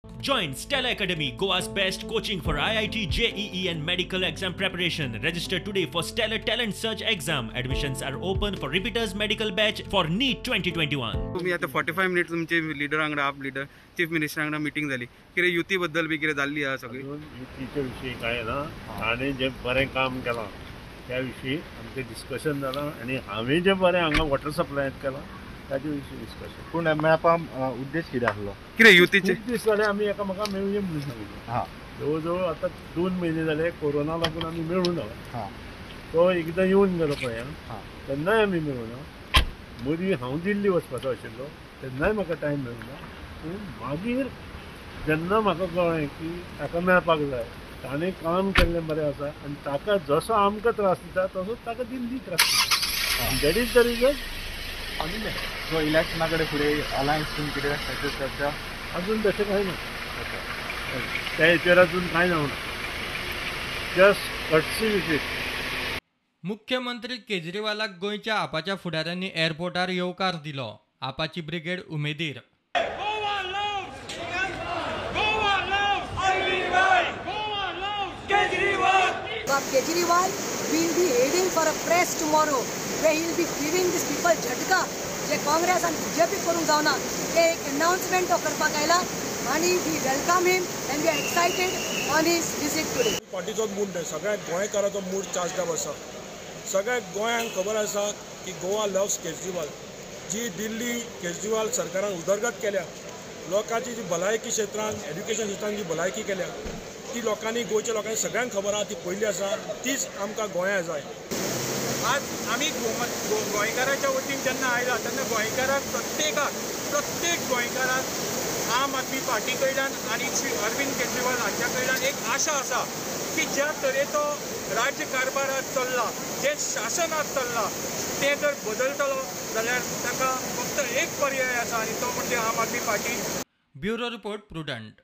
Join Stella Academy, Goa's best coaching for IIT, JEE and medical exam preparation. Register today for Stellar Talent Search exam. Admissions are open for repeaters medical batch for NEET 2021. तुम्ही आता 45 minute तुमचे leader वांगडा आप leader chief minister वांगडा meeting झाली किरे युती बद्दल बी किरे जाल्ली हा सगळी युतीच्या विषयी काय ना आणि जे बरें काम केलां त्या विषयी आमचे डिस्कशन जालां आणि हांवें जे बरें हांगा वॉटर सप्लायत केलां ताजे विशीं डिस्कशन पूण मेळपा उद्देश कितें आसलो किरे युतीचे खूब दीस जाले आमी एकामेकाक मेळुया म्हणून सांगिल्लें हां जवळ जवळ आतां 2 म्हयने जाले कोरोना लागून आमी मेळूना हां तो एकदां येवन गेलो पळय हां तेन्नाय आमी मेळुना मदीं हांव दिल्ली वचपाचो आशिल्लो तेन्नाय म्हाका टायम मेळुना पूण मागीर जेन्ना म्हाका कळ्ळें की ताका मेळपाक जाय ताणें काम केल्लें बरें आसा आनी ताका जसो आमकां त्रास दिता तसोच ताका दिल्ली त्रास दिता दॅट इज द रिजन आमी मेळ्ळे सो इलेक्शना कडेन फुडें अलायन्स तुमी कितें सक्सेस करता अजून तशें कांय ना त्या हेचेर अजून कांय जावना जस्ट कटसी विजीट मुख्यमंत्री केजरीवालाक गोंयच्या आपाच्या फुडाऱ्यांनी एअरपोर्टार येवकार दिलो. Apache brigade उमेदीर. Kejriwal will be heading for a press tomorrow where he will be giving these people झटका जे काँग्रेस आणि बीजेपी करूंक जावना ते एक अनाउन्समेंट तो करपाक आयला आणि we welcome him and we are excited on his visit today. पार्टीचो मूड न्हय सगळ्या गोंयकाराचो मूड चार्ज अप आसा. सगळ्या गोंयांक खबर आसा की गोवा लव्स केजरीवाल. जी दिल्ली केजरीवाल सरकारान उदरगत केल्या लोकांची जी भलायकी क्षेत्रांत एड्युकेशन क्षेत्रांत जी भलायकी केल्या ती लोकांनी गोंयच्या लोकांनी सगळ्यांक खबर आहा ती पयली आसा तीच आमकां गोंया जाय. आज आम्ही गोंयकाराच्या वतीन जेन्ना आयला तेन्ना गोंयकाराक प्रत्येक गोंयकाराक आम आदमी पार्टी कडल्यान आनी श्री अरविंद केजरीवाल हांच्या कडल्यान एक आशा आसा की ज्या तरेचो राज्य कारभारात चल्ला जे शासनात चल्ला ते जर बदलतलो जाल्यार ताका फक्त एक पर्याय आसा आनी तो म्हणजे आम आदमी पार्टी. Bureau report prudent.